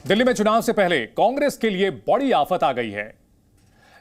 दिल्ली में चुनाव से पहले कांग्रेस के लिए बड़ी आफत आ गई है।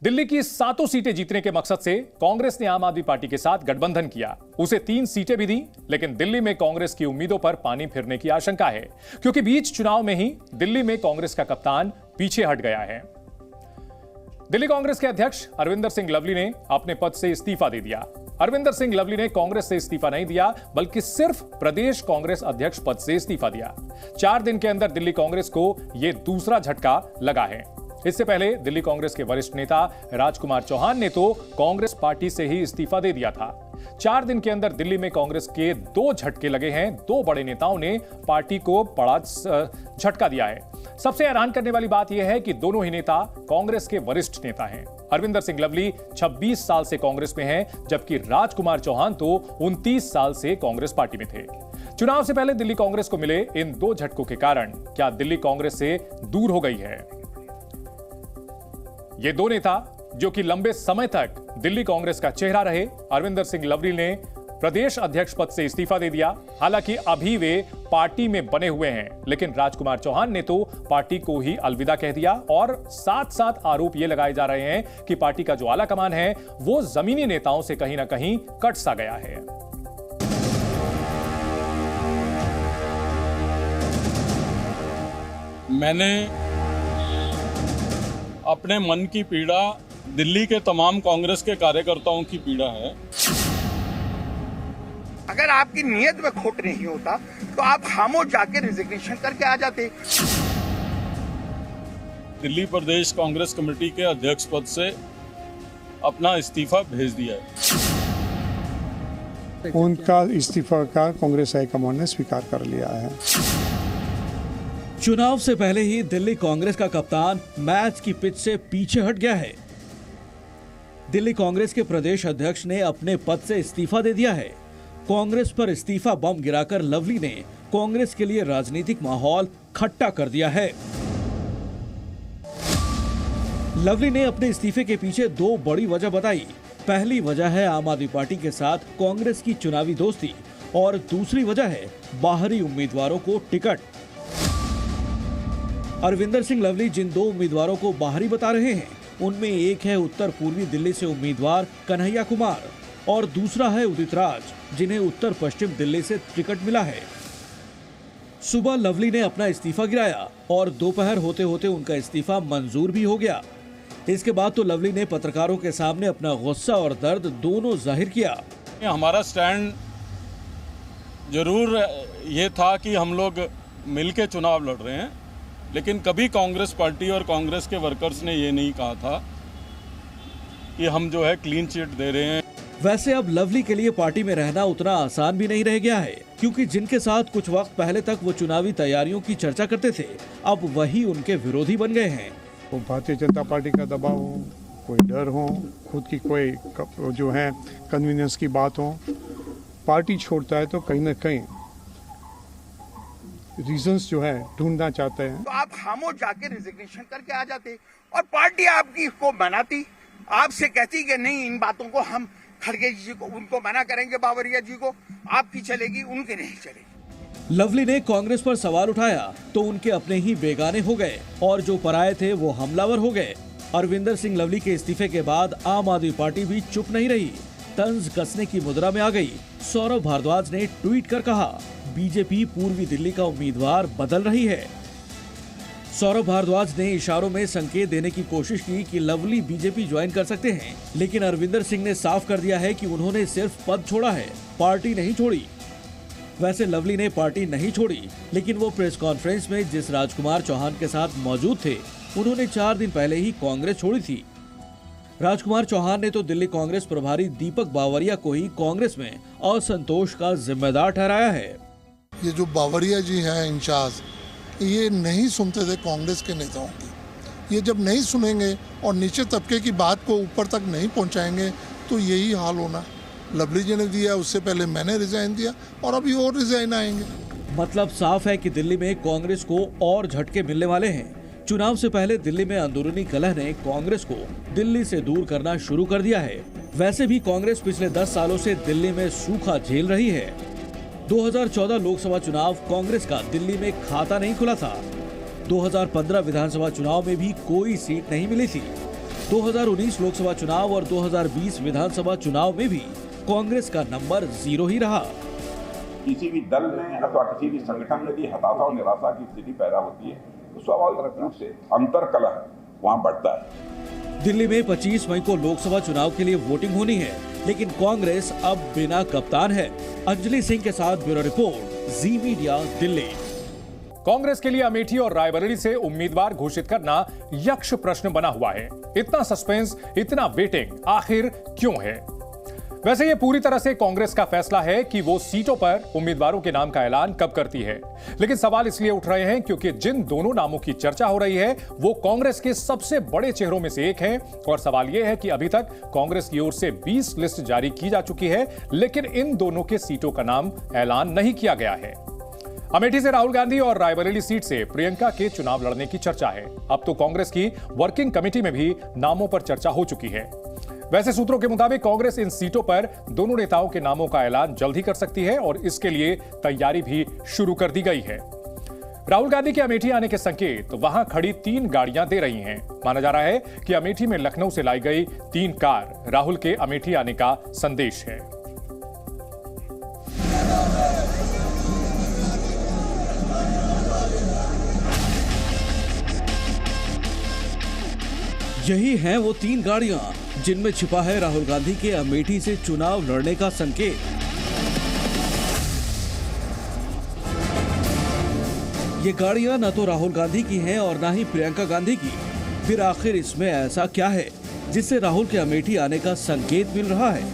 दिल्ली की 7 सीटें जीतने के मकसद से कांग्रेस ने आम आदमी पार्टी के साथ गठबंधन किया। उसे 3 सीटें भी दी, लेकिन दिल्ली में कांग्रेस की उम्मीदों पर पानी फिरने की आशंका है, क्योंकि बीच चुनाव में ही दिल्ली में कांग्रेस का कप्तान पीछे हट गया है। दिल्ली कांग्रेस के अध्यक्ष अरविंदर सिंह लवली ने अपने पद से इस्तीफा दे दिया। अरविंदर सिंह लवली ने कांग्रेस से इस्तीफा नहीं दिया, बल्कि सिर्फ प्रदेश कांग्रेस अध्यक्ष पद से इस्तीफा दिया। 4 दिन के अंदर दिल्ली कांग्रेस को यह दूसरा झटका लगा है। इससे पहले दिल्ली कांग्रेस के वरिष्ठ नेता राजकुमार चौहान ने तो कांग्रेस पार्टी से ही इस्तीफा दे दिया था। 4 दिन के अंदर दिल्ली में कांग्रेस के 2 झटके लगे हैं। 2 बड़े नेताओं ने पार्टी को बड़ा झटका दिया है। सबसे हैरान करने वाली बात यह है कि दोनों ही नेता कांग्रेस के वरिष्ठ नेता हैं। अरविंदर सिंह लवली 26 साल से कांग्रेस में हैं, जबकि राजकुमार चौहान तो 29 साल से कांग्रेस पार्टी में थे। चुनाव से पहले दिल्ली कांग्रेस को मिले इन 2 झटकों के कारण क्या दिल्ली कांग्रेस से दूर हो गई है? ये 2 नेता जो कि लंबे समय तक दिल्ली कांग्रेस का चेहरा रहे, अरविंदर सिंह लवली ने प्रदेश अध्यक्ष पद से इस्तीफा दे दिया। हालांकि अभी वे पार्टी में बने हुए हैं, लेकिन राजकुमार चौहान ने तो पार्टी को ही अलविदा कह दिया। और साथ साथ आरोप ये लगाए जा रहे हैं कि पार्टी का जो आला कमान है वो जमीनी नेताओं से कहीं ना कहीं कट सा गया है। मैंने अपने मन की पीड़ा दिल्ली के तमाम कांग्रेस के कार्यकर्ताओं की पीड़ा है। अगर आपकी नीयत में खोट नहीं होता तो आप खामोश जाके रिजिग्नेशन करके आ जाते। दिल्ली प्रदेश कांग्रेस कमेटी के अध्यक्ष पद से अपना इस्तीफा भेज दिया है। उनका इस्तीफा का कांग्रेस हाईकमान ने स्वीकार कर लिया है। चुनाव से पहले ही दिल्ली कांग्रेस का कप्तान मैच की पिच से पीछे हट गया है। दिल्ली कांग्रेस के प्रदेश अध्यक्ष ने अपने पद से इस्तीफा दे दिया है। कांग्रेस पर इस्तीफा बम गिराकर लवली ने कांग्रेस के लिए राजनीतिक माहौल खट्टा कर दिया है। लवली ने अपने इस्तीफे के पीछे 2 बड़ी वजह बताई। पहली वजह है आम आदमी पार्टी के साथ कांग्रेस की चुनावी दोस्ती, और दूसरी वजह है बाहरी उम्मीदवारों को टिकट। अरविंदर सिंह लवली जिन 2 उम्मीदवारों को बाहरी बता रहे हैं, उनमें एक है उत्तर पूर्वी दिल्ली से उम्मीदवार कन्हैया कुमार और दूसरा है उदित राज, जिन्हें उत्तर पश्चिम दिल्ली से टिकट मिला है। सुबह लवली ने अपना इस्तीफा गिराया और दोपहर होते होते उनका इस्तीफा मंजूर भी हो गया। इसके बाद तो लवली ने पत्रकारों के सामने अपना गुस्सा और दर्द दोनों जाहिर किया। हमारा स्टैंड जरूर ये था कि हम लोग मिलके चुनाव लड़ रहे हैं, लेकिन कभी कांग्रेस पार्टी और कांग्रेस के वर्कर्स ने ये नहीं कहा था कि हम जो है क्लीन चिट दे रहे हैं। वैसे अब लवली के लिए पार्टी में रहना उतना आसान भी नहीं रह गया है, क्योंकि जिनके साथ कुछ वक्त पहले तक वो चुनावी तैयारियों की चर्चा करते थे, अब वही उनके विरोधी बन गए हैं। वो भारतीय जनता पार्टी का दबाव हो, कोई डर हो, खुद की कोई जो है कन्वीनियंस की बात हो, पार्टी छोड़ता है तो कहीं ना कहीं रीजंस जो है ढूंढना चाहते हैं। तो आप खामोश जाके रिजिग्नेशन करके आ जाते और पार्टी आपकी को मनाती, आपसे कहती कि नहीं इन बातों को हम खड़गे जी को उनको मना करेंगे, बावरिया जी को, आपकी चलेगी उनकी नहीं चलेगी। लवली ने कांग्रेस पर सवाल उठाया तो उनके अपने ही बेगाने हो गए और जो पराये थे वो हमलावर हो गए। अरविंदर सिंह लवली के इस्तीफे के बाद आम आदमी पार्टी भी चुप नहीं रही, तंज कसने की मुद्रा में आ गई। सौरभ भारद्वाज ने ट्वीट कर कहा, बीजेपी पूर्वी दिल्ली का उम्मीदवार बदल रही है। सौरभ भारद्वाज ने इशारों में संकेत देने की कोशिश की कि लवली बीजेपी ज्वाइन कर सकते हैं, लेकिन अरविंदर सिंह ने साफ कर दिया है कि उन्होंने सिर्फ पद छोड़ा है, पार्टी नहीं छोड़ी। वैसे लवली ने पार्टी नहीं छोड़ी, लेकिन वो प्रेस कॉन्फ्रेंस में जिस राजकुमार चौहान के साथ मौजूद थे, उन्होंने 4 दिन पहले ही कांग्रेस छोड़ी थी। राजकुमार चौहान ने तो दिल्ली कांग्रेस प्रभारी दीपक बावरिया को ही कांग्रेस में असंतोष का जिम्मेदार ठहराया है। ये जो बावरिया जी हैं इंचार्ज, ये नहीं सुनते थे कांग्रेस के नेताओं की। ये जब नहीं सुनेंगे और नीचे तबके की बात को ऊपर तक नहीं पहुंचाएंगे तो यही हाल होना। लवली जी ने दिया, उससे पहले मैंने रिजाइन दिया और अभी और रिजाइन आएंगे। मतलब साफ है कि दिल्ली में कांग्रेस को और झटके मिलने वाले हैं। चुनाव से पहले दिल्ली में अंदरूनी कलह ने कांग्रेस को दिल्ली से दूर करना शुरू कर दिया है। वैसे भी कांग्रेस पिछले 10 सालों से दिल्ली में सूखा झेल रही है। 2014 लोकसभा चुनाव कांग्रेस का दिल्ली में खाता नहीं खुला था। 2015 विधानसभा चुनाव में भी कोई सीट नहीं मिली थी। 2019 लोकसभा चुनाव और 2020 विधानसभा चुनाव में भी कांग्रेस का नंबर 0 ही रहा। किसी भी दल में अथवा किसी भी संगठन में यदि हताशा और निराशा की स्थिति पैदा होती है तो स्वाभाविक रूप से अंतर्कलह वहां बढ़ता है। दिल्ली में 25 मई को लोकसभा चुनाव के लिए वोटिंग होनी है, लेकिन कांग्रेस अब बिना कप्तान है। अंजलि सिंह के साथ ब्यूरो रिपोर्ट, जी मीडिया, दिल्ली। कांग्रेस के लिए अमेठी और रायबरेली से उम्मीदवार घोषित करना यक्ष प्रश्न बना हुआ है। इतना सस्पेंस, इतना वेटिंग आखिर क्यों है? वैसे ये पूरी तरह से कांग्रेस का फैसला है कि वो सीटों पर उम्मीदवारों के नाम का ऐलान कब करती है। लेकिन सवाल इसलिए उठ रहे हैं क्योंकि जिन दोनों नामों की चर्चा हो रही है वो कांग्रेस के सबसे बड़े चेहरों में से एक हैं। और सवाल यह है कि अभी तक कांग्रेस की ओर से 20 लिस्ट जारी की जा चुकी है, लेकिन इन दोनों के सीटों का नाम ऐलान नहीं किया गया है। अमेठी से राहुल गांधी और रायबरेली सीट से प्रियंका के चुनाव लड़ने की चर्चा है। अब तो कांग्रेस की वर्किंग कमेटी में भी नामों पर चर्चा हो चुकी है। वैसे सूत्रों के मुताबिक कांग्रेस इन सीटों पर दोनों नेताओं के नामों का ऐलान जल्द ही कर सकती है और इसके लिए तैयारी भी शुरू कर दी गई है। राहुल गांधी के अमेठी आने के संकेत वहां खड़ी 3 गाड़ियां दे रही हैं। माना जा रहा है कि अमेठी में लखनऊ से लाई गई 3 कार राहुल के अमेठी आने का संदेश है। यही हैं वो 3 गाड़ियां जिनमें छिपा है राहुल गांधी के अमेठी से चुनाव लड़ने का संकेत। ये गाड़ियां न तो राहुल गांधी की हैं और न ही प्रियंका गांधी की। फिर आखिर इसमें ऐसा क्या है जिससे राहुल के अमेठी आने का संकेत मिल रहा है?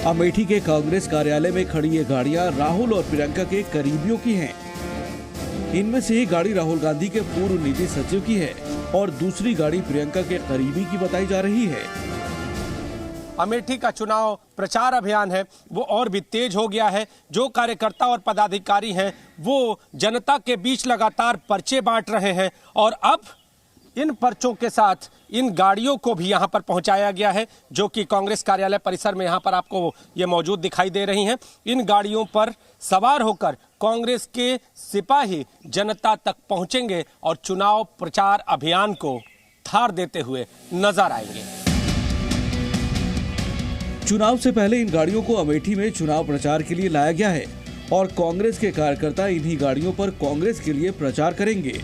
अमेठी के कांग्रेस कार्यालय में खड़ी ये गाड़ियां राहुल और प्रियंका के करीबियों की हैं। इनमें से एक गाड़ी राहुल गांधी के पूर्व नीति सचिव की है और दूसरी गाड़ी प्रियंका के करीबी की बताई जा रही है। अमेठी का चुनाव प्रचार अभियान है वो और भी तेज हो गया है। जो कार्यकर्ता और पदाधिकारी हैं वो जनता के बीच लगातार पर्चे बांट रहे हैं और अब इन पर्चों के साथ इन गाड़ियों को भी यहां पर पहुंचाया गया है, जो कि कांग्रेस कार्यालय परिसर में यहां पर आपको ये मौजूद दिखाई दे रही हैं। इन गाड़ियों पर सवार होकर कांग्रेस के सिपाही जनता तक पहुंचेंगे और चुनाव प्रचार अभियान को धार देते हुए नजर आएंगे। चुनाव से पहले इन गाड़ियों को अमेठी में चुनाव प्रचार के लिए लाया गया है और कांग्रेस के कार्यकर्ता इन्हीं गाड़ियों पर कांग्रेस के लिए प्रचार करेंगे।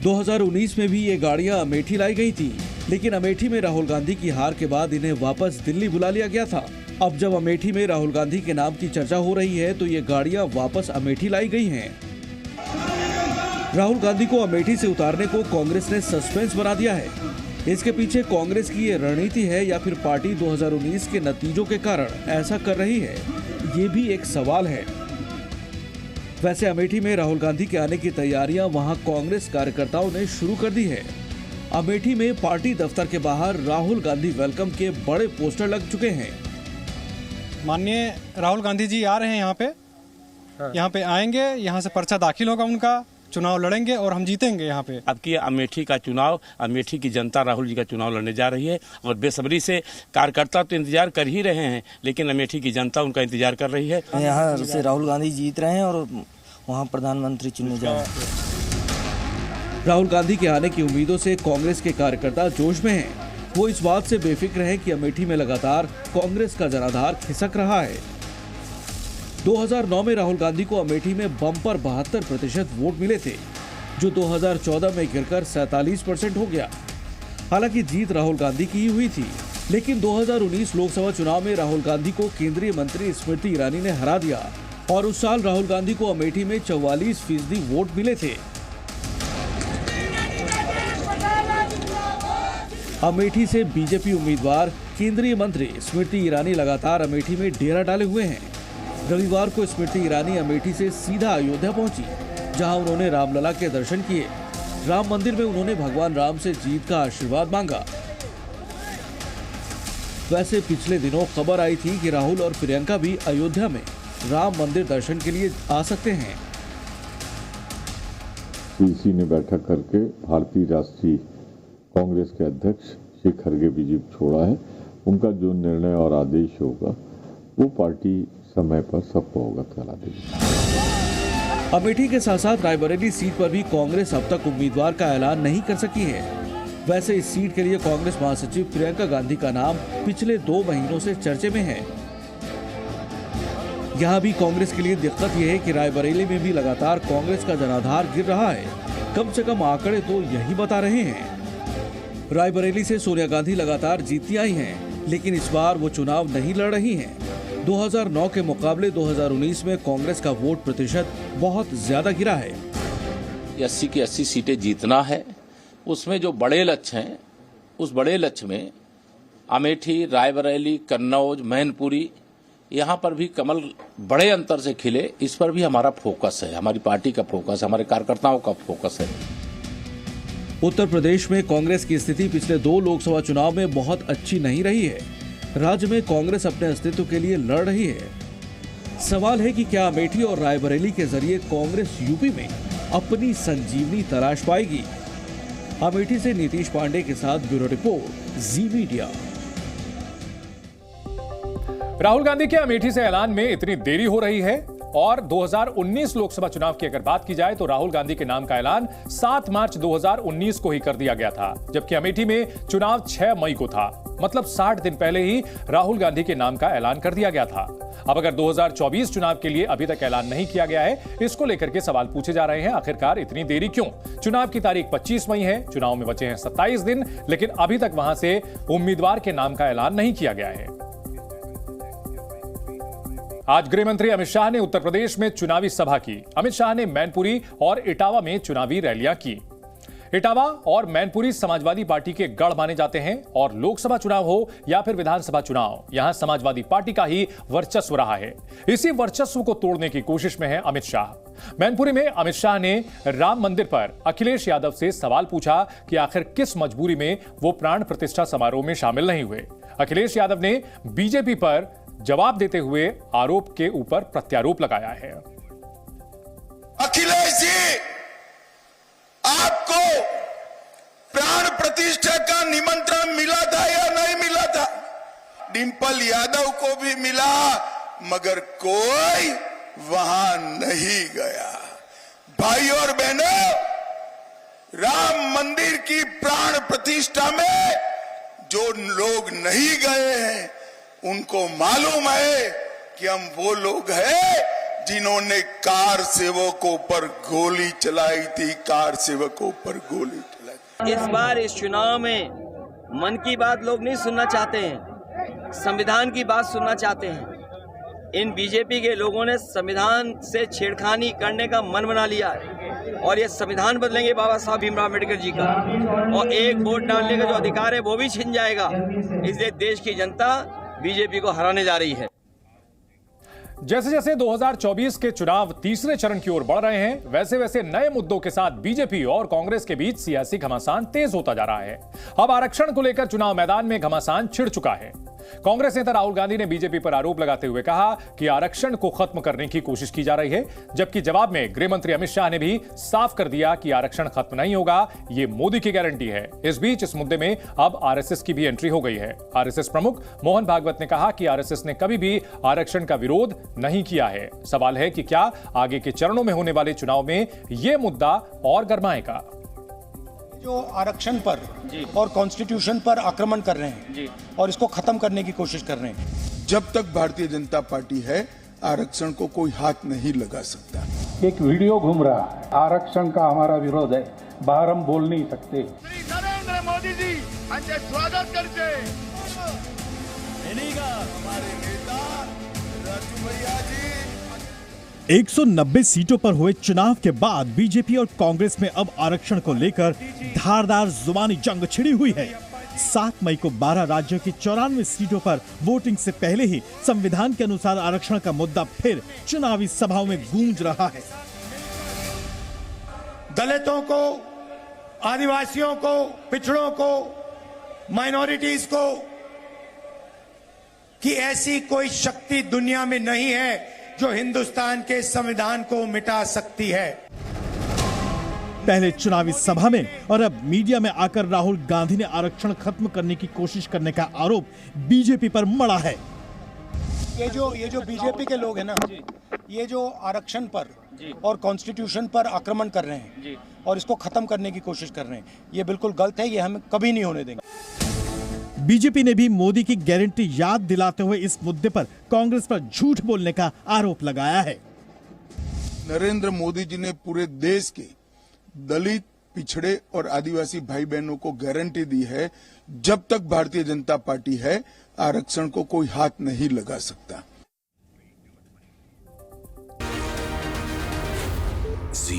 2019 में भी ये गाड़ियां अमेठी लाई गई थी, लेकिन अमेठी में राहुल गांधी की हार के बाद इन्हें वापस दिल्ली बुला लिया गया था। अब जब अमेठी में राहुल गांधी के नाम की चर्चा हो रही है तो ये गाड़ियां वापस अमेठी लाई गई हैं। राहुल गांधी को अमेठी से उतारने को कांग्रेस ने सस्पेंस बना दिया है। इसके पीछे कांग्रेस की ये रणनीति है या फिर पार्टी 2019 के नतीजों के कारण ऐसा कर रही है, ये भी एक सवाल है। वैसे अमेठी में राहुल गांधी के आने की तैयारियां वहां कांग्रेस कार्यकर्ताओं ने शुरू कर दी है। अमेठी में पार्टी दफ्तर के बाहर राहुल गांधी वेलकम के बड़े पोस्टर लग चुके हैं। माननीय राहुल गांधी जी आ रहे हैं यहाँ पे आएंगे, यहाँ से पर्चा दाखिल होगा उनका, चुनाव लड़ेंगे और हम जीतेंगे यहाँ पे। अब की अमेठी का चुनाव, अमेठी की जनता राहुल जी का चुनाव लड़ने जा रही है और बेसब्री से कार्यकर्ता तो इंतजार कर ही रहे हैं, लेकिन अमेठी की जनता उनका इंतजार कर रही है। यहाँ से राहुल गांधी जीत रहे हैं और वहाँ प्रधानमंत्री चुने जा रहे हैं। राहुल गांधी के आने की उम्मीदों से कांग्रेस के कार्यकर्ता जोश में हैं। वो इस बात से बेफिक्र हैं कि अमेठी में लगातार कांग्रेस का जनाधार खिसक रहा है। 2009 में राहुल गांधी को अमेठी में बम्पर 72% वोट मिले थे, जो 2014 में गिरकर 47% हो गया। हालांकि जीत राहुल गांधी की ही हुई थी, लेकिन 2019 लोकसभा चुनाव में राहुल गांधी को केंद्रीय मंत्री स्मृति ईरानी ने हरा दिया और उस साल राहुल गांधी को अमेठी में 44% वोट मिले थे। अमेठी से बीजेपी उम्मीदवार केंद्रीय मंत्री स्मृति ईरानी लगातार अमेठी में डेरा डाले हुए हैं। रविवार को स्मृति ईरानी अमेठी से सीधा अयोध्या पहुंची, जहां उन्होंने रामलला के दर्शन किए। राम मंदिर में उन्होंने भगवान राम से जीत का आशीर्वाद मांगा। वैसे पिछले दिनों खबर आई थी कि राहुल और प्रियंका भी अयोध्या में राम मंदिर दर्शन के लिए आ सकते हैं। पीसी ने बैठक करके भारतीय राष्ट्रीय कांग्रेस के अध्यक्ष श्री खरगे जी छोड़ा है। उनका जो निर्णय और आदेश होगा वो पार्टी समय पर सबको अवगत करा देगी। अमेठी के साथ साथ रायबरेली सीट पर भी कांग्रेस अब तक उम्मीदवार का ऐलान नहीं कर सकी है। वैसे इस सीट के लिए कांग्रेस महासचिव प्रियंका गांधी का नाम पिछले 2 महीनों से चर्चे में है। यहाँ भी कांग्रेस के लिए दिक्कत यह है कि रायबरेली में भी लगातार कांग्रेस का जनाधार गिर रहा है। कम से कम आंकड़े तो यही बता रहे हैं। रायबरेली से सोनिया गांधी लगातार जीतती आई हैं, लेकिन इस बार वो चुनाव नहीं लड़ रही हैं। 2009 के मुकाबले 2019 में कांग्रेस का वोट प्रतिशत बहुत ज्यादा गिरा है। 80 की 80 सीटें जीतना है। उसमें जो बड़े लक्ष्य हैं, उस बड़े लक्ष्य में अमेठी, रायबरेली, कन्नौज, मैनपुरी, यहाँ पर भी कमल बड़े अंतर से खिले, इस पर भी हमारा फोकस है, हमारी पार्टी का फोकस है, हमारे कार्यकर्ताओं का फोकस है। उत्तर प्रदेश में कांग्रेस की स्थिति पिछले 2 लोकसभा चुनाव में बहुत अच्छी नहीं रही है। राज्य में कांग्रेस अपने अस्तित्व के लिए लड़ रही है। सवाल है कि क्या अमेठी और रायबरेली के जरिए कांग्रेस यूपी में अपनी संजीवनी तलाश पाएगी। अमेठी से नीतीश पांडे के साथ ब्यूरो रिपोर्ट, जी मीडिया। राहुल गांधी के अमेठी से ऐलान में इतनी देरी हो रही है और 2019 लोकसभा चुनाव की अगर बात की जाए तो राहुल गांधी के नाम का ऐलान 7 मार्च 2019 को ही कर दिया गया था, जबकि अमेठी में चुनाव 6 मई को था। मतलब 60 दिन पहले ही राहुल गांधी के नाम का ऐलान कर दिया गया था। अब अगर 2024 चुनाव के लिए अभी तक ऐलान नहीं किया गया है, इसको लेकर के सवाल पूछे जा रहे हैं। आखिरकार इतनी देरी क्यों? चुनाव की तारीख 25 मई है, चुनाव में बचे हैं 27 दिन, लेकिन अभी तक वहां से उम्मीदवार के नाम का ऐलान नहीं किया गया है। आज गृह मंत्री अमित शाह ने उत्तर प्रदेश में चुनावी सभा की। अमित शाह ने मैनपुरी और इटावा में चुनावी रैलियां की। इटावा और मैनपुरी समाजवादी पार्टी के गढ़ माने जाते हैं और लोकसभा चुनाव हो या फिर विधानसभा चुनाव, यहां समाजवादी पार्टी का ही वर्चस्व रहा है। इसी वर्चस्व को तोड़ने की कोशिश में है अमित शाह। मैनपुरी में अमित शाह ने राम मंदिर पर अखिलेश यादव से सवाल पूछा कि आखिर किस मजबूरी में वो प्राण प्रतिष्ठा समारोह में शामिल नहीं हुए। अखिलेश यादव ने बीजेपी पर जवाब देते हुए आरोप के ऊपर प्रत्यारोप लगाया है। अखिलेश जी, आपको प्राण प्रतिष्ठा का निमंत्रण मिला था या नहीं मिला था? डिंपल यादव को भी मिला, मगर कोई वहां नहीं गया। भाई और बहनों, राम मंदिर की प्राण प्रतिष्ठा में जो लोग नहीं गए हैं, उनको मालूम है कि हम वो लोग हैं जिन्होंने कार सेवकों पर गोली चलाई थी, कार सेवकों पर गोली चलाई। इस बार इस चुनाव में मन की बात लोग नहीं सुनना चाहते हैं, संविधान की बात सुनना चाहते हैं। इन बीजेपी के लोगों ने संविधान से छेड़खानी करने का मन बना लिया है और ये संविधान बदलेंगे बाबा साहब भीमराव अम्बेडकर जी का, और एक वोट डालने का जो अधिकार है वो भी छिन जाएगा। इसलिए देश की जनता बीजेपी को हराने जा रही है। जैसे जैसे 2024 के चुनाव तीसरे चरण की ओर बढ़ रहे हैं, वैसे वैसे नए मुद्दों के साथ बीजेपी और कांग्रेस के बीच सियासी घमासान तेज होता जा रहा है। अब आरक्षण को लेकर चुनाव मैदान में घमासान छिड़ चुका है। कांग्रेस नेता राहुल गांधी ने बीजेपी पर आरोप लगाते हुए कहा कि आरक्षण को खत्म करने की कोशिश की जा रही है, जबकि जवाब में गृह मंत्री अमित शाह ने भी साफ कर दिया कि आरक्षण खत्म नहीं होगा, ये मोदी की गारंटी है। इस बीच इस मुद्दे में अब आरएसएस की भी एंट्री हो गई है। आरएसएस प्रमुख मोहन भागवत ने कहा कि आरएसएस ने कभी भी आरक्षण का विरोध नहीं किया है। सवाल है कि क्या आगे के चरणों में होने वाले चुनाव में यह मुद्दा और गरमाएगा। जो आरक्षण पर और कॉन्स्टिट्यूशन पर आक्रमण कर रहे हैं और इसको खत्म करने की कोशिश कर रहे हैं। जब तक भारतीय जनता पार्टी है, आरक्षण को कोई हाथ नहीं लगा सकता। एक वीडियो घूम रहा है, आरक्षण का हमारा विरोध है, बाहर हम बोल नहीं सकते। नरेंद्र मोदी जी आमचे स्वागत करते। हमारे नेता राजू भैया जी। 190 सीटों पर हुए चुनाव के बाद बीजेपी और कांग्रेस में अब आरक्षण को लेकर धारदार जुबानी जंग छिड़ी हुई है। 7 मई को 12 राज्यों की 94 सीटों पर वोटिंग से पहले ही संविधान के अनुसार आरक्षण का मुद्दा फिर चुनावी सभाओं में गूंज रहा है। दलितों को, आदिवासियों को, पिछड़ों को, माइनॉरिटीज को, कि ऐसी कोई शक्ति दुनिया में नहीं है जो हिंदुस्तान के संविधान को मिटा सकती है। पहले चुनावी सभा में और अब मीडिया में आकर राहुल गांधी ने आरक्षण खत्म करने की कोशिश करने का आरोप बीजेपी पर मढ़ा है। ये जो बीजेपी के लोग हैं ना, ये जो आरक्षण पर और कॉन्स्टिट्यूशन पर आक्रमण कर रहे हैं और इसको खत्म करने की कोशिश कर रहे हैं, ये बिल्कुल गलत है, ये हम कभी नहीं होने देंगे। बीजेपी ने भी मोदी की गारंटी याद दिलाते हुए इस मुद्दे पर कांग्रेस पर झूठ बोलने का आरोप लगाया है। नरेंद्र मोदी जी ने पूरे देश के दलित, पिछड़े और आदिवासी भाई बहनों को गारंटी दी है, जब तक भारतीय जनता पार्टी है आरक्षण को कोई हाथ नहीं लगा सकता। जी